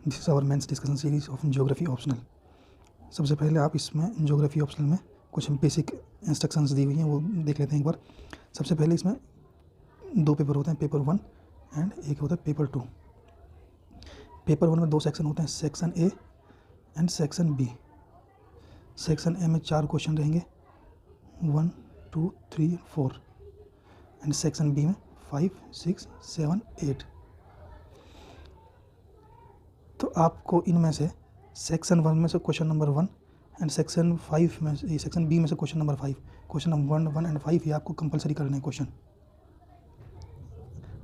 This is our mains discussion series of geography optional. सबसे पहले आप इसमें ज्योग्राफी ऑप्शनल में कुछ बेसिक इंस्ट्रक्शंस दी हुई हैं, वो देख लेते हैं एक बार। सबसे पहले इसमें दो पेपर होते हैं, पेपर 1 एंड एक होता है पेपर 2। पेपर 1 में दो सेक्शन होते हैं, section A and section B. Section A में 4 क्वेश्चन रहेंगे, 1, 2, 3, 4 एंड सेक्शन बी में 5, 6, 7, 8। तो आपको इनमें से सेक्शन 1 में से क्वेश्चन नंबर 1 एंड सेक्शन 5 में से, सेक्शन बी में से question number 5, question number 1 and 5 ये आपको कंपलसरी करने हैं क्वेश्चन।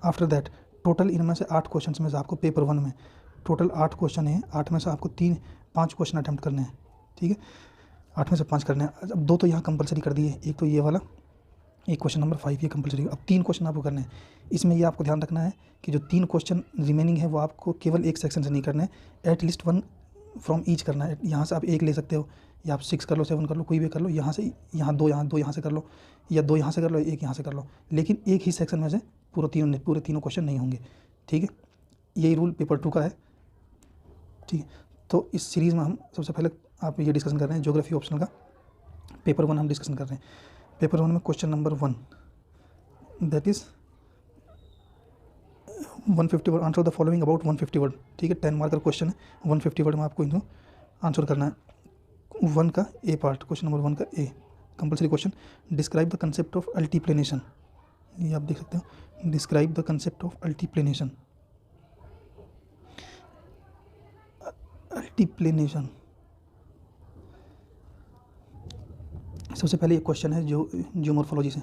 आफ्टर दैट टोटल इनमें से 8 क्वेश्चन में से आपको पेपर 1 में टोटल 8 क्वेश्चन हैं, 8 में से आपको 5 क्वेश्चन अटैम्प्ट करने हैं, ठीक है। 8 में से 5 करने हैं। अब 2 तो यहाँ कंपलसरी कर दिए, एक तो ये वाला, एक क्वेश्चन नंबर 5 ये कंपलसरी। अब 3 क्वेश्चन आपको करने हैं। इसमें ये आपको ध्यान रखना है कि जो 3 क्वेश्चन रिमेनिंग है वो आपको केवल एक सेक्शन से नहीं करने हैं, एटलीस्ट 1 फ्रॉम ईच करना है। यहाँ से आप एक ले सकते हो, या आप 6 कर लो, 7 कर लो, कोई भी कर लो। यहाँ से यहाँ 2, यहाँ से कर लो, या 2 यहाँ से कर लो, एक यहाँ से कर लो, लेकिन एक ही सेक्शन में से पूरे तीनों क्वेश्चन नहीं होंगे, ठीक है। यही रूल पेपर 2 का है, ठीक है। तो इस सीरीज़ में हम सबसे पहले आप ये डिस्कशन कर रहे हैं ज्योग्राफी ऑप्शनल का। पेपर 1 हम डिस्कशन कर रहे हैं। पेपर 1 में question number 1 that is 150 word, answer the following about 150 word, ठीक है। 10 मार्क का क्वेश्चन है, 150 वर्ड में आपको इनको आंसर करना है। 1 का ए पार्ट, क्वेश्चन नंबर 1 का a compulsory question. Describe the concept of altiplanation, ये आप देख सकते हो। Describe the concept of altiplanation. Altiplanation सबसे पहले एक क्वेश्चन है जो जियोमॉर्फोलॉजी से।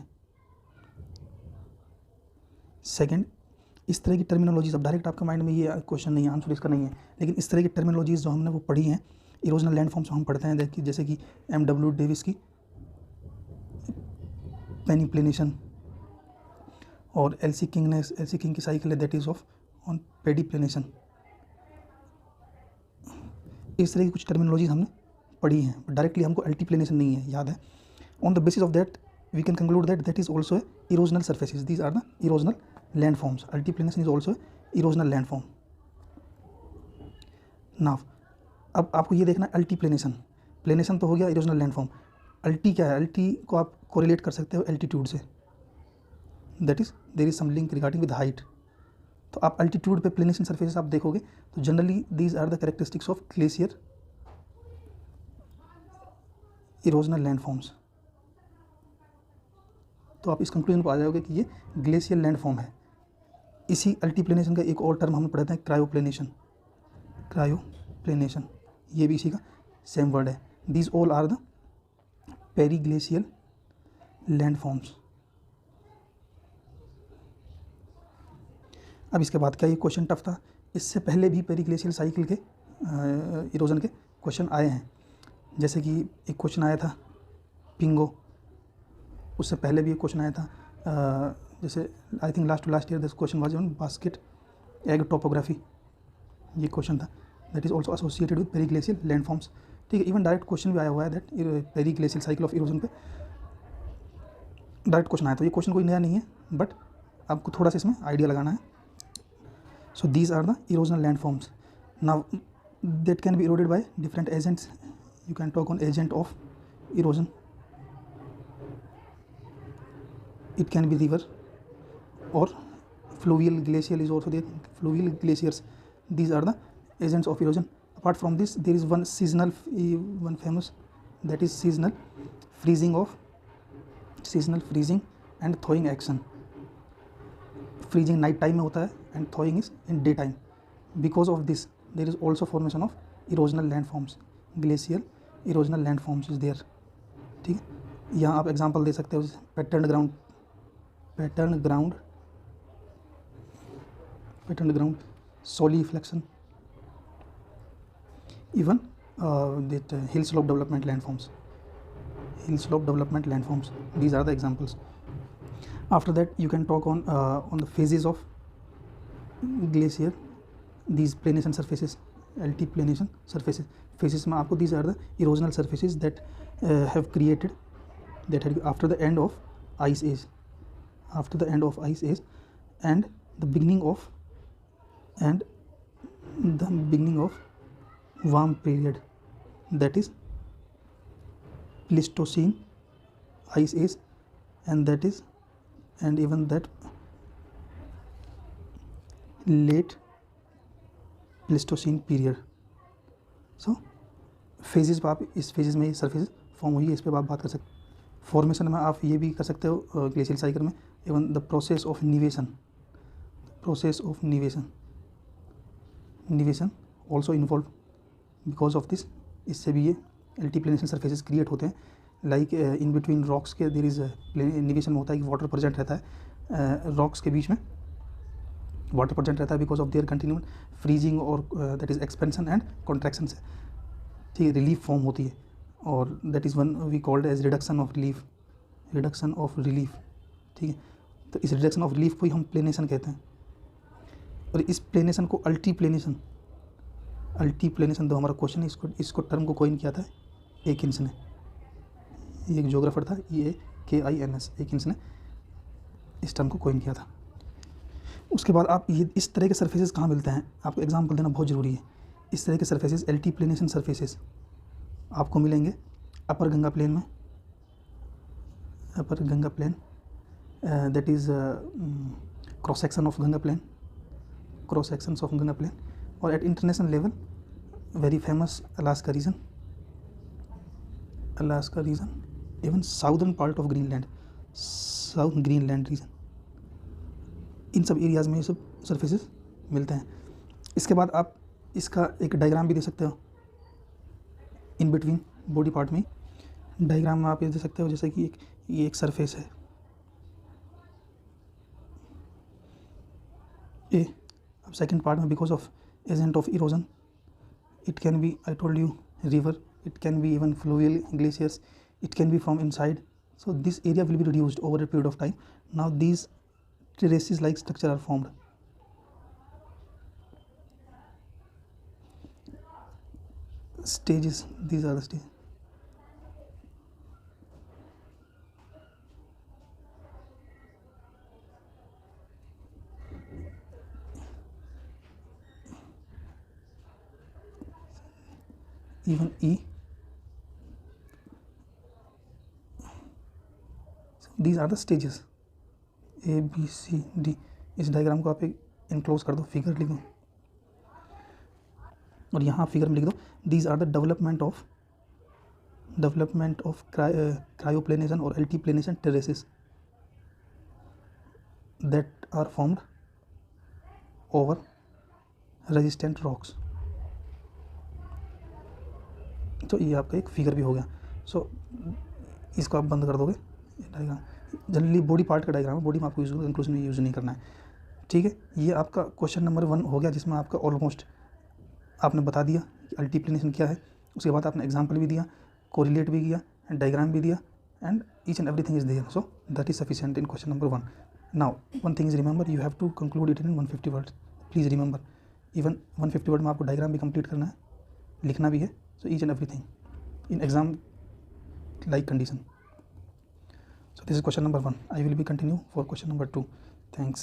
सेकंड, इस तरह की टर्मिनोलॉजीज, अब डायरेक्ट आपका माइंड में ये क्वेश्चन नहीं है, आंसर इसका नहीं है, लेकिन इस तरह की टर्मिनोलॉजीज जो हमने वो पढ़ी हैं, इरोजनल लैंडफॉर्म्स हम पढ़ते हैं, जैसे कि M.W. डेविस की पेनिप्लेनेशन और एल.सी. किंग की साइकिल है दैट इज़ ऑफ ऑन पेडिप्लेनेशन। इस तरह की कुछ टर्मिनोलॉजीज हमने पढ़ी हैं, डायरेक्टली हमको अल्टीप्लेनेशन नहीं है याद है। On the basis of that we can conclude that is also erosional surfaces, these are the erosional landforms. Altiplanation is also erosional landform. Now अब आपको ये देखना है अल्टीप्लेनेशन। प्लेनेशन तो हो गया इरोजनल लैंडफॉर्म, अल्टी क्या है? अल्टी को आप कोरिलेट कर सकते हो एल्टीट्यूड से, that is there is some link regarding with height. तो आप अल्टीट्यूड पे प्लेनेशन सर्फेसेस आप देखोगे तो generally these are the characteristics of glacier erosional landforms. तो आप इस कंक्लूजन पर आ जाओगे कि ये ग्लेशियल लैंडफॉर्म है। इसी अल्टीप्लेनेशन का एक और टर्म हम पढ़ते हैं क्रायोप्लेनेशन। क्रायोप्लेनेशन ये भी इसी का सेम वर्ड है। These all are the periglacial landforms. अब इसके बाद क्या ये क्वेश्चन टफ था? इससे पहले भी पेरीग्लेशियल साइकिल के इरोजन के क्वेश्चन आए हैं, जैसे कि एक क्वेश्चन आया था पिंगो, उससे पहले भी एक क्वेश्चन आया था, जैसे I think last year this question was on basket egg topography, ये क्वेश्चन था that is also associated with periglacial landforms, ठीक है। इवन डायरेक्ट क्वेश्चन भी आया हुआ है that periglacial cycle of erosion पे डायरेक्ट क्वेश्चन आया। तो ये क्वेश्चन कोई नया नहीं है, बट आपको थोड़ा सा इसमें आइडिया लगाना है। So these are the erosional landforms. Now that can be eroded by different agents. You can talk on agent of erosion. It can be river or fluvial glacial is also there. Fluvial glaciers, these are the agents of erosion. Apart from this, there is one famous, that is seasonal freezing and thawing action. Freezing night time में होता है and thawing is in day time. Because of this, there is also formation of erosional landforms. Glacial erosional landforms is there, ठीक है। यहाँ आप example दे सकते हो, pattern ground solifluction, even that hill slope development landforms, these are the examples. After that you can talk on the phases of glacier, these planation surfaces, altiplanation surfaces. Phases में आपको these are the erosional surfaces that have created that had after the end of ice age and the beginning of the beginning of warm period, that is Pleistocene ice age, and that is, and even that late Pleistocene period. So phases पर आप इस phases में surface form हुई है, इस पर आप बात कर सकते हैं। फॉर्मेशन में आप ये भी कर सकते हो ग्लेशियल साइकिल में, even the process of nivation, process of nivation, nivation also involve because of this, इससे भी ये अल्टीप्लेनेशन सरफेसेस क्रिएट होते हैं। लाइक इन बिटवीन रॉक्स के देयर इज निवेशन में होता है कि वाटर प्रेजेंट रहता है, रॉक्स के बीच में वाटर प्रेजेंट रहता है because of their continued freezing और that is expansion and contraction से, ठीक है, रिलीफ फॉर्म होती है, और that is one we called as reduction of relief, reduction of relief, ठीक है। तो इस रिडक्शन ऑफ रिलीफ को ही हम प्लेनेशन कहते हैं, और इस प्लेनेशन को अल्टीप्लेनेशन, अल्टीप्लेनेशन तो हमारा क्वेश्चन है, इसको टर्म को कॉइन किया था एकिन्स ने, ये एक ज्योग्राफर था, EAKINS, एकिन्स ने इस टर्म को कॉइन किया था। उसके बाद आप ये इस तरह के सरफेसेस कहाँ मिलते हैं, आपको एग्जांपल देना बहुत ज़रूरी है। इस तरह के सरफेसेस अल्टीप्लेनेशन सरफेसेस आपको मिलेंगे अपर गंगा प्लेन में, upper Ganga plain, that is cross section of Ganga plain, cross sections of Ganga plain, और at international level very famous Alaska region, Alaska region, even southern part of Greenland, south Greenland region, इन सब areas में ये सब surfaces मिलते हैं। इसके बाद आप इसका एक डायग्राम भी दे सकते हो इन बिटवीन बॉडी पार्ट में। डायग्राम में आप ये दे सकते हो जैसे कि ये एक सरफेस है, ए। अब सेकंड पार्ट में because of agent of erosion, it can be, I told you, river, it can be even fluvial glaciers, it can be from inside, so this area will be reduced over a period of time. Now these terraces like structure are formed. Stages, these are the stages. Even E, these are the stages A B C D। इस diagram को आप enclose कर दो, figure लिख दो, और यहाँ figure में लिख दो these are the development of cryoplanation और altiplanation terraces that are formed over resistant rocks. तो ये आपका एक फिगर भी हो गया। सो इसको आप बंद कर दोगे, डायग्राम जनरली बॉडी पार्ट का डायग्राम है, बॉडी में आपको इंक्लूजन में यूज़ नहीं करना है, ठीक है। ये आपका क्वेश्चन नंबर 1 हो गया, जिसमें आपका ऑलमोस्ट आपने बता दिया कि अल्टीप्लेनेशन क्या है। उसके बाद आपने एग्जांपल भी दिया, कोरिलेट भी किया, एंड डायग्राम भी दिया, and each and everything is there, so that is sufficient in question number 1। Now one thing is remember, you have to conclude it in 150 words, please remember. Even 150 word में आपको diagram भी complete करना है, लिखना भी है, so each and everything in exam like condition. So this is question number 1. I will be continue for question number 2. Thanks.